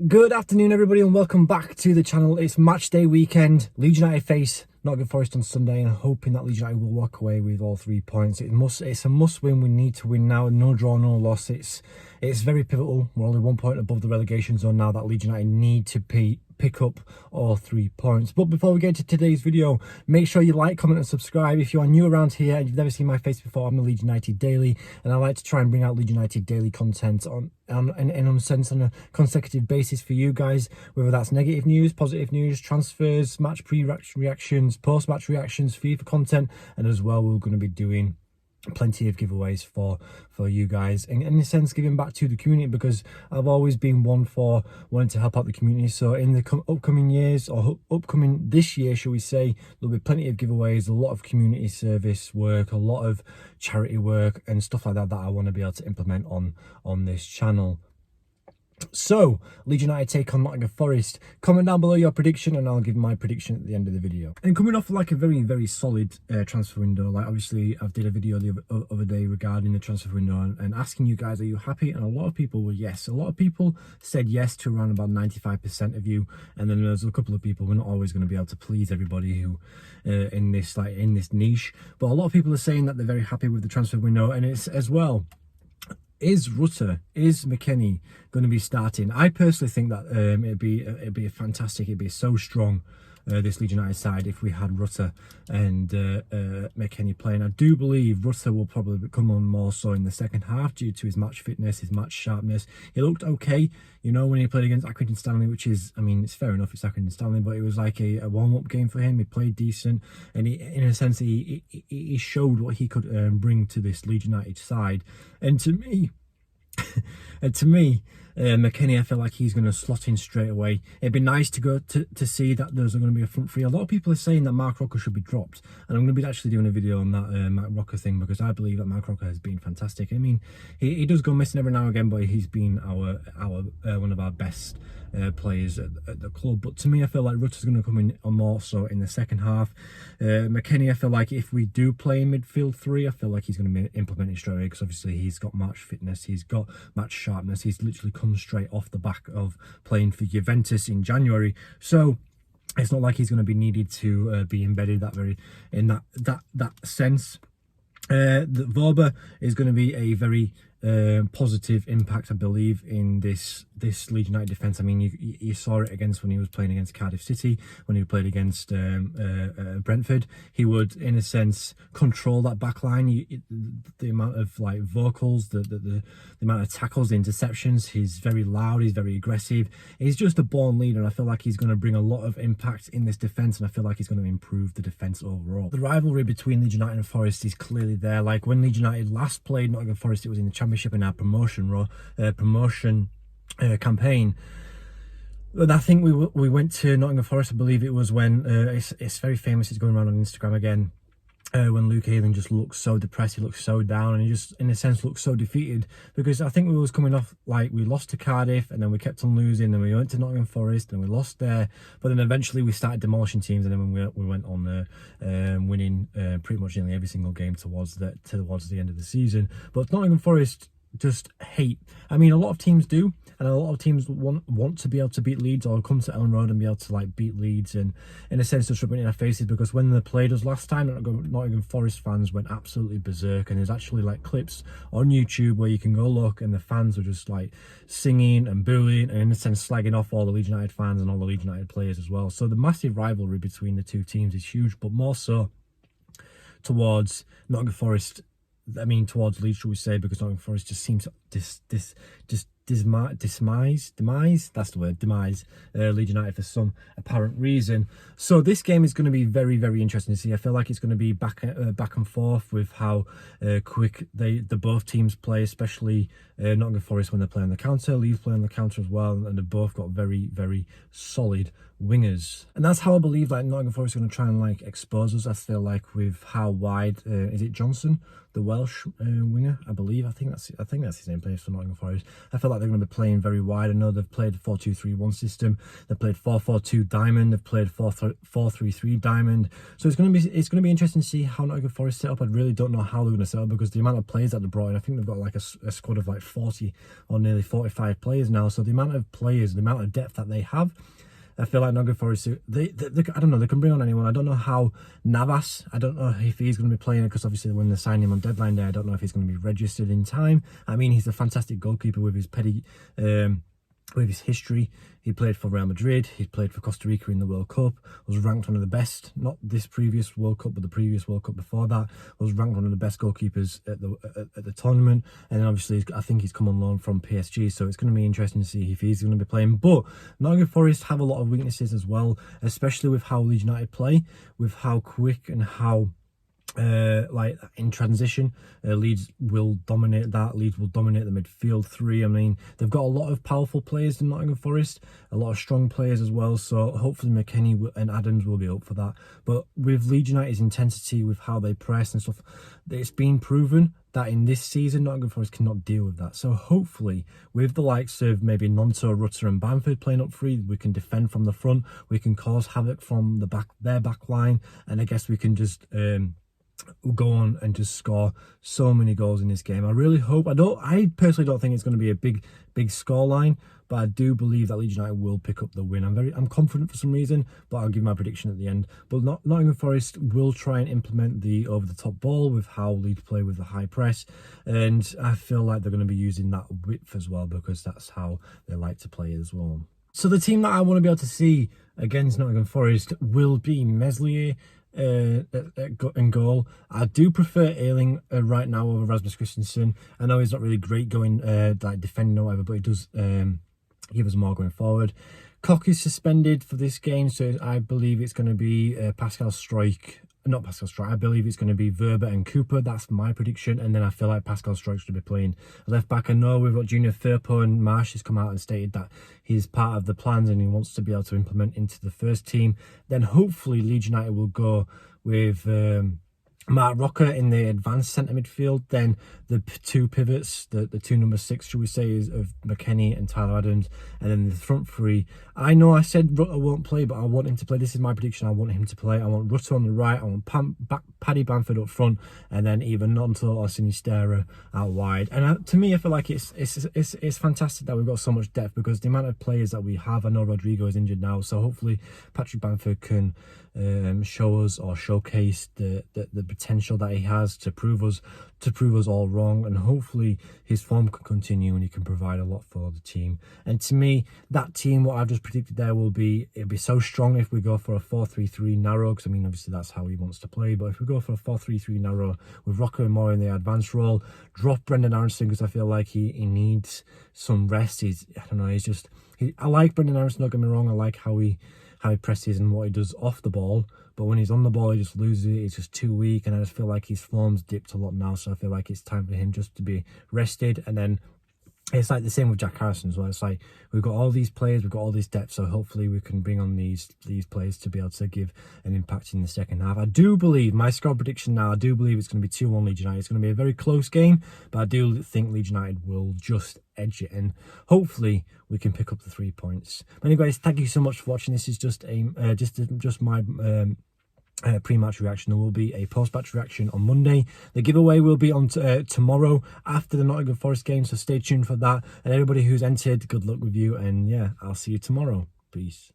Good afternoon, everybody, and welcome back to the channel. It's match day weekend. Leeds United face Nottingham Forrest on Sunday, and I'm hoping that Leeds United will walk away with all 3 points. It's a must win. We need to win now. No draw, no loss. It's very pivotal. We're only 1 point above the relegation zone now. That Leeds United need to pick up all 3 points. But before we get to today's video, make sure you like, comment and subscribe. If you are new around here and you've never seen my face before, I'm the Leeds United Daily, and I like to try and bring out Leeds United Daily content on a consecutive basis for you guys, whether that's negative news, positive news, transfers, match reactions, post-match reactions, FIFA content, and as well we're going to be doing plenty of giveaways for you guys, and in a sense giving back to the community, because I've always been one for wanting to help out the community. So in the upcoming years, or upcoming this year shall we say, there'll be plenty of giveaways, a lot of community service work, a lot of charity work and stuff like that I want to be able to implement on this channel. So, Leeds United take on Nottingham Forest. Comment down below your prediction and I'll give my prediction at the end of the video. And coming off like a very, very solid transfer window, like obviously I did a video the other day regarding the transfer window and asking you guys, are you happy? And a lot of people were yes. A lot of people said yes to around about 95% of you. And then there's a couple of people, we're not always going to be able to please everybody who in this niche. But a lot of people are saying that they're very happy with the transfer window, and it's as well. Is McKennie going to be starting? I personally think that it'd be a fantastic, it'd be so strong, this Leeds United side, if we had Rutter and McKennie playing. I do believe Rutter will probably come on more so in the second half due to his match fitness, his match sharpness. He looked okay, you know, when he played against Accrington Stanley, which is, I mean, it's fair enough, it's Accrington Stanley, but it was like a warm-up game for him. He played decent, and he, in a sense, he showed what he could bring to this Leeds United side. And to me, McKennie, I feel like he's going to slot in straight away. It'd be nice to go to see that there's going to be a front three. A lot of people are saying that Mark Rocker should be dropped, and I'm going to be actually doing a video on that Mark Rocker thing, because I believe that Mark Rocker has been fantastic. I mean, he does go missing every now and again, but he's been our one of our best players at the club. But to me, I feel like Rutter's going to come in more so in the second half. McKennie, I feel like if we do play in midfield three, I feel like he's going to be implemented straight away, because obviously he's got match fitness, he's got match sharpness, he's literally come straight off the back of playing for Juventus in January. So it's not like he's going to be needed to be embedded in that sense. That Vorba is going to be a very positive impact, I believe, in this Leeds United defence. I mean, you saw it when he was playing against Cardiff City, when he played against Brentford. He would, in a sense, control that back line. The amount of like vocals, the amount of tackles, the interceptions. He's very loud, he's very aggressive. He's just a born leader, and I feel like he's going to bring a lot of impact in this defence, and I feel like he's going to improve the defence overall. The rivalry between Leeds United and Forest is clearly there. Like when Leeds United last played Nottingham Forest, it was in the Championship in our promotion campaign. But I think we went to Nottingham Forest, I believe it was when it's very famous, it's going around on Instagram again, when Luke Ayling just looked so depressed, he looked so down, and he just in a sense looked so defeated, because I think we was coming off like we lost to Cardiff and then we kept on losing, and we went to Nottingham Forest and we lost there, but then eventually we started demolishing teams, and then we went on winning pretty much nearly every single game towards the end of the season. But Nottingham Forest just hate, I mean, a lot of teams do, and a lot of teams want to be able to beat Leeds, or come to Ellen Road and be able to like beat Leeds, and in a sense just rub it in our faces, because when they played us last time, Nottingham Forest fans went absolutely berserk, and there's actually like clips on YouTube where you can go look, and the fans were just like singing and booing, and in a sense slagging off all the Leeds United fans and all the Leeds United players as well. So the massive rivalry between the two teams is huge, but more so towards Nottingham Forest, I mean towards Leeds, should we say, because Nottingham Forest just seems to demise Leeds United for some apparent reason. So this game is going to be very, very interesting to see. I feel like it's going to be back and forth with how quick the both teams play, especially Nottingham Forest when they play on the counter, Leeds play on the counter as well, and they've both got very, very solid wingers, and that's how I believe like Nottingham Forest are going to try and like expose us. I feel like with how wide is it Johnson, the Welsh winger, I think that's his name, days for Nottingham Forest. I feel like they're going to be playing very wide. I know they've played 4-2-3-1 system. They've played 4-4-2 diamond. They've played 4-3-3 diamond. So it's going to be interesting to see how Nottingham Forest set up. I really don't know how they're going to set up because the amount of players that they brought in, I think they've got like a squad of like 40 or nearly 45 players now. So the amount of players, the amount of depth that they have, I feel like Nottingham Forest, they I don't know, they can bring on anyone. I don't know how Navas, I don't know if he's going to be playing, because obviously when they signed him on deadline day, I don't know if he's going to be registered in time. I mean, he's a fantastic goalkeeper with his with his history. He played for Real Madrid, he played for Costa Rica in the World Cup, was ranked one of the best, not this previous World Cup, but the previous World Cup before that, was ranked one of the best goalkeepers at the tournament. And then obviously I think he's come on loan from PSG, so it's going to be interesting to see if he's going to be playing. But Nottingham Forest have a lot of weaknesses as well, especially with how Leeds United play, with how quick and how like in transition, Leeds will dominate that. Leeds will dominate the midfield three. I mean, they've got a lot of powerful players in Nottingham Forest, a lot of strong players as well, so hopefully McKennie and Adams will be up for that. But with Leeds United's intensity, with how they press and stuff, it's been proven that in this season Nottingham Forest cannot deal with that. So hopefully with the likes of maybe Nonto, Rutter and Bamford playing up free, we can defend from the front, we can cause havoc from their back line, and I guess we can just go on and just score so many goals in this game. I really hope, I personally don't think it's going to be a big scoreline, but I do believe that Leeds United will pick up the win. I'm confident for some reason, but I'll give my prediction at the end. But Nottingham Forest will try and implement the over-the-top ball with how Leeds play with the high press, and I feel like they're going to be using that width as well, because that's how they like to play as well. So the team that I want to be able to see against Nottingham Forest will be Meslier in goal. I do prefer Ayling right now over Rasmus Christensen. I know he's not really great going like defending or whatever, but he does give us more going forward. Koch is suspended for this game, so I believe it's going to be Pascal Struijk. Not Pascal Struijk, I believe it's going to be Verba and Cooper. That's my prediction. And then I feel like Pascal Struijk should be playing left back. I know we've got Junior Firpo, and Marsh has come out and stated that he's part of the plans and he wants to be able to implement into the first team. Then hopefully Leeds United will go with Mark Rocker in the advanced centre midfield. Then the two pivots, the two number 6, should we say, is of McKennie and Tyler Adams. And then the front three, I know I said Rutter won't play, but I want him to play. This is my prediction. I want him to play. I want Rutter on the right. I want Paddy Bamford up front, and then either Nonto or Sinisterra out wide. And to me, I feel like it's fantastic that we've got so much depth, because the amount of players that we have. I know Rodrigo is injured now, so hopefully Patrick Bamford can show us or showcase the potential that he has to prove us all wrong, and hopefully his form can continue and he can provide a lot for the team. And to me, that team, what I've just predicted there, it'll be so strong if we go for a 4-3-3 narrow, because I mean obviously that's how he wants to play, but if we go for a 4-3-3 narrow with Rocker and more in the advanced role, drop Brendan Aronson, because I feel like he needs some rest. I don't know, I like Brendan Aronson, don't get me wrong. I like how he presses and what he does off the ball, but when he's on the ball he just loses it. He's just too weak, and I just feel like his form's dipped a lot now, so I feel like it's time for him just to be rested. And then it's like the same with Jack Harrison as well. It's like we've got all these players, we've got all this depth, so hopefully we can bring on these players to be able to give an impact in the second half. I do believe, my score prediction now, I do believe it's going to be 2-1 Leeds United. It's going to be a very close game, but I do think Leeds United will just edge it, and hopefully we can pick up the 3 points. But anyways, thank you so much for watching. This is just my pre-match reaction. There will be a post-match reaction on Monday. The giveaway will be on tomorrow after the Nottingham Forest game, so stay tuned for that. And everybody who's entered, good luck with you, and yeah, I'll see you tomorrow. Peace.